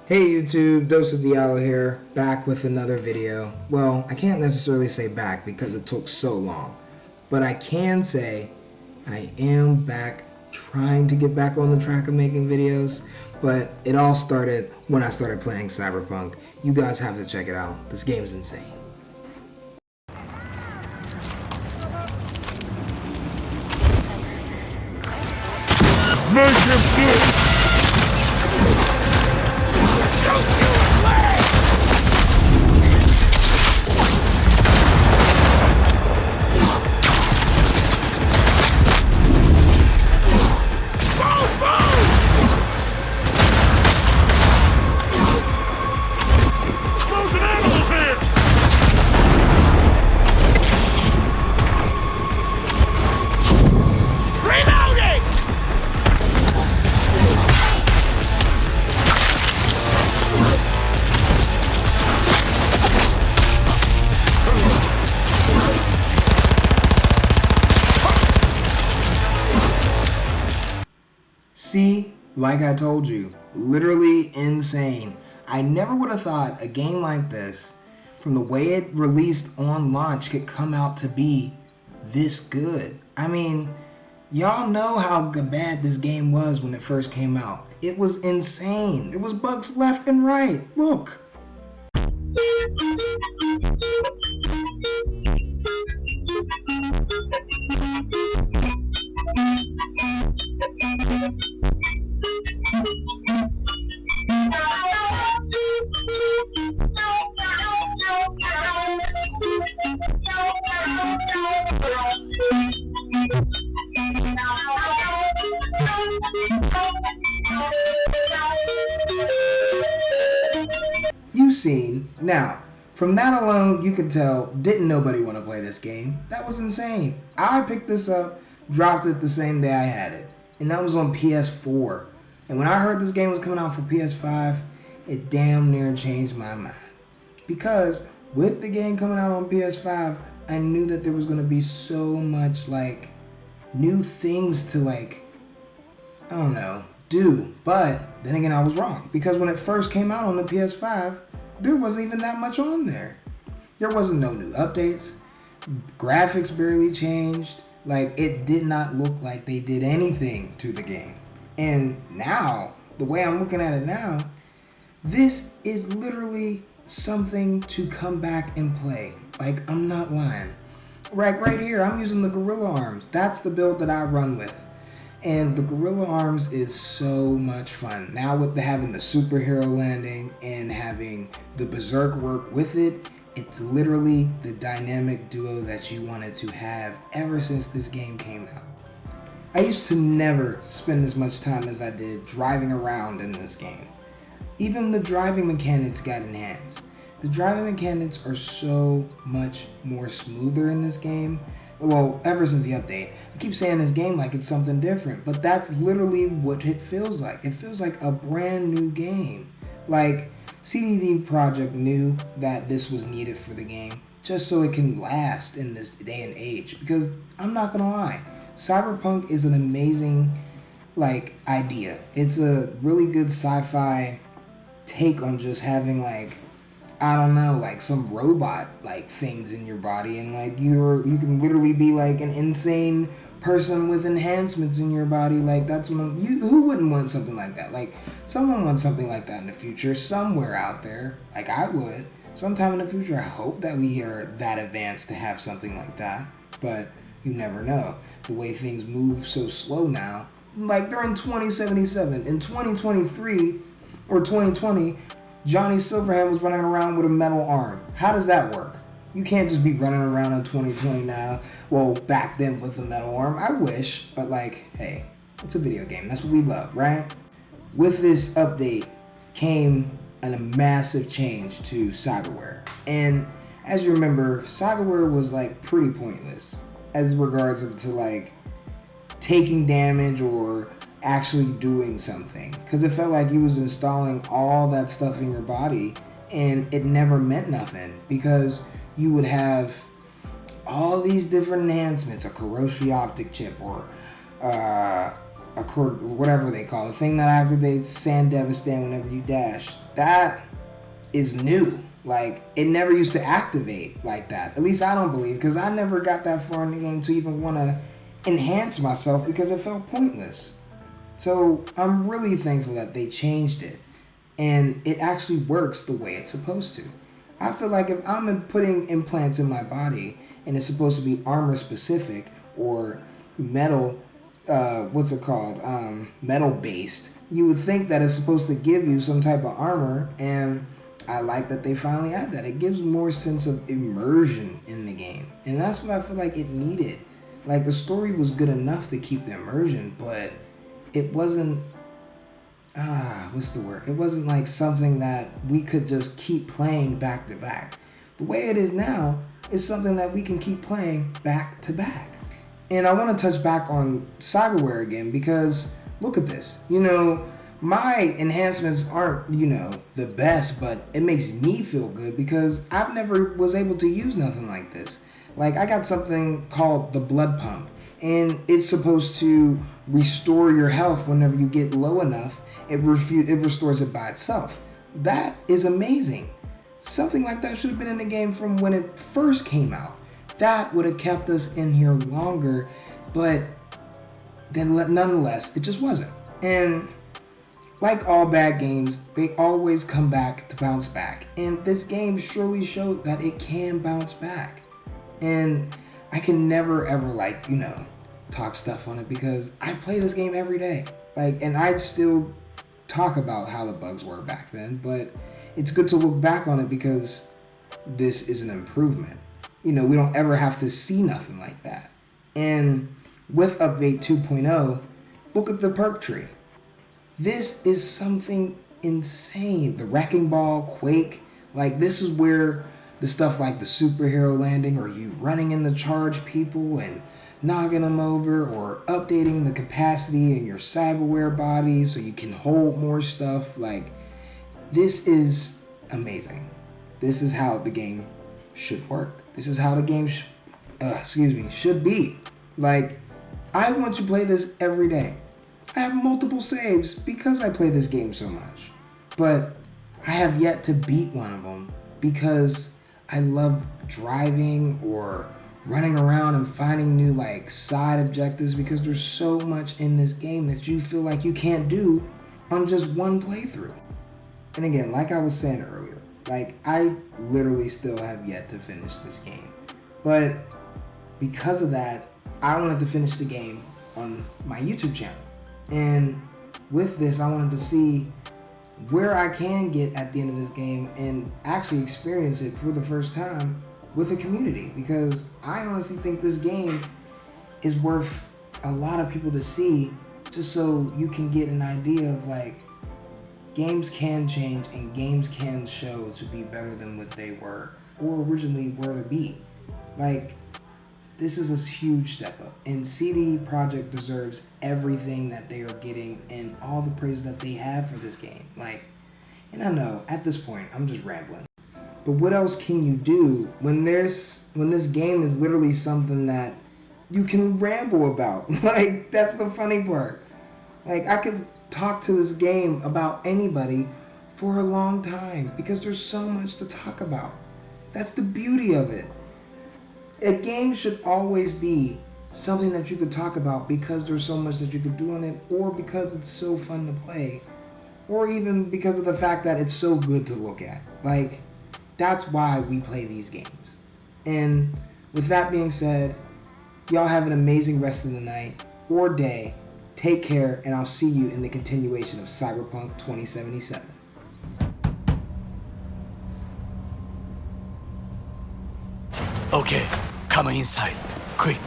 Hey YouTube, DoseofDiallo here, back with another video. Well, I can't necessarily say back because it took so long, but I can say I am back trying to get back on the track of making videos, but it all started when I started playing Cyberpunk. You guys have to check it out. This game is insane. Make him do See, like I told you, literally insane. I never would have thought a game like this, from the way it released on launch, could come out to be this good. I mean, y'all know how bad this game was when it first came out. It was insane. There was bugs left and right. Look. You've seen. Now, from that alone, you can tell, didn't nobody want to play this game. That was insane. I picked this up, dropped it the same day I had it, and that was on PS4. And when I heard this game was coming out for PS5, it damn near changed my mind. Because with the game coming out on PS5, I knew that there was going to be so much, new things to, I don't know, do. But then again, I was wrong. Because when it first came out on the PS5, there wasn't even that much on there. There wasn't no new updates. Graphics barely changed. It did not look like they did anything to the game. And now, the way I'm looking at it now, this is literally something to come back and play. I'm not lying. Right here, I'm using the Gorilla Arms. That's the build that I run with. And the Gorilla Arms is so much fun. Now with having the superhero landing and having the berserk work with it, it's literally the dynamic duo that you wanted to have ever since this game came out. I used to never spend as much time as I did driving around in this game. Even the driving mechanics got enhanced. The driving mechanics are so much more smoother in this game. Well, ever since the update. I keep saying this game like it's something different, but that's literally what it feels like. It feels like a brand new game. CDD Projekt knew that this was needed for the game, just so it can last in this day and age. Because I'm not gonna lie, Cyberpunk is an amazing, idea. It's a really good sci-fi take on just having I don't know, some robot things in your body, and you can literally be an insane person with enhancements in your body. That's what who wouldn't want something like that? Someone wants something like that in the future, somewhere out there. I would. Sometime in the future, I hope that we are that advanced to have something like that, but you never know. The way things move so slow now, they're in 2077. In 2023 or 2020, Johnny Silverhand was running around with a metal arm. How does that work? You can't just be running around in 2020 now. Well, back then with a metal arm. I wish, but hey, it's a video game. That's what we love, right? With this update came a massive change to Cyberware. And as you remember, Cyberware was pretty pointless as regards to taking damage or actually doing something, because it felt like you was installing all that stuff in your body and it never meant nothing, because you would have all these different enhancements, a Kiroshi optic chip or whatever they call it, the thing that activates Sand Devastate whenever you dash. That is new. Like, it never used to activate like that. At least I don't believe, because I never got that far in the game to even want to enhance myself because it felt pointless. So I'm really thankful that they changed it, and it actually works the way it's supposed to. I feel like if I'm putting implants in my body and it's supposed to be armor specific or metal, metal based, you would think that it's supposed to give you some type of armor, and I like that they finally add that. It gives more sense of immersion in the game, and that's what I feel like it needed. Like, the story was good enough to keep the immersion, but it wasn't, it wasn't like something that we could just keep playing back to back. The way it is now is something that we can keep playing back to back. And I want to touch back on Cyberware again, because look at this. My enhancements aren't, the best, but it makes me feel good because I've never was able to use nothing like this. Like, I got something called the blood pump, and it's supposed to restore your health whenever you get low enough. It restores it by itself. That is amazing. Something like that should have been in the game from when it first came out. That would have kept us in here longer, but then nonetheless, it just wasn't. And like all bad games, they always come back to bounce back. And this game surely showed that it can bounce back. And I can never ever talk stuff on it because I play this game every day. And I'd still talk about how the bugs were back then, but it's good to look back on it because this is an improvement. We don't ever have to see nothing like that. And with update 2.0, look at the perk tree. This is something insane. The Wrecking Ball, Quake, this is where the stuff like the superhero landing, or you running in the charge people and knocking them over, or updating the capacity in your Cyberware body so you can hold more stuff. This is amazing. This is how the game should work. This is how the game should be. I want to play this every day. I have multiple saves because I play this game so much. But I have yet to beat one of them because I love driving or running around and finding new side objectives, because there's so much in this game that you feel like you can't do on just one playthrough. And again, like I was saying earlier, I literally still have yet to finish this game. But because of that, I wanted to finish the game on my YouTube channel. And with this, I wanted to see where I can get at the end of this game and actually experience it for the first time with a community, because I honestly think this game is worth a lot of people to see, just so you can get an idea of games can change and games can show to be better than what they were or originally were to be. This is a huge step up, and CD Projekt deserves everything that they are getting and all the praise that they have for this game. And I know at this point I'm just rambling, but what else can you do when this game is literally something that you can ramble about? That's the funny part. I could talk to this game about anybody for a long time because there's so much to talk about. That's the beauty of it. A game should always be something that you could talk about because there's so much that you could do on it, or because it's so fun to play, or even because of the fact that it's so good to look at. That's why we play these games. And with that being said, y'all have an amazing rest of the night or day. Take care, and I'll see you in the continuation of Cyberpunk 2077. Okay, come inside, quick.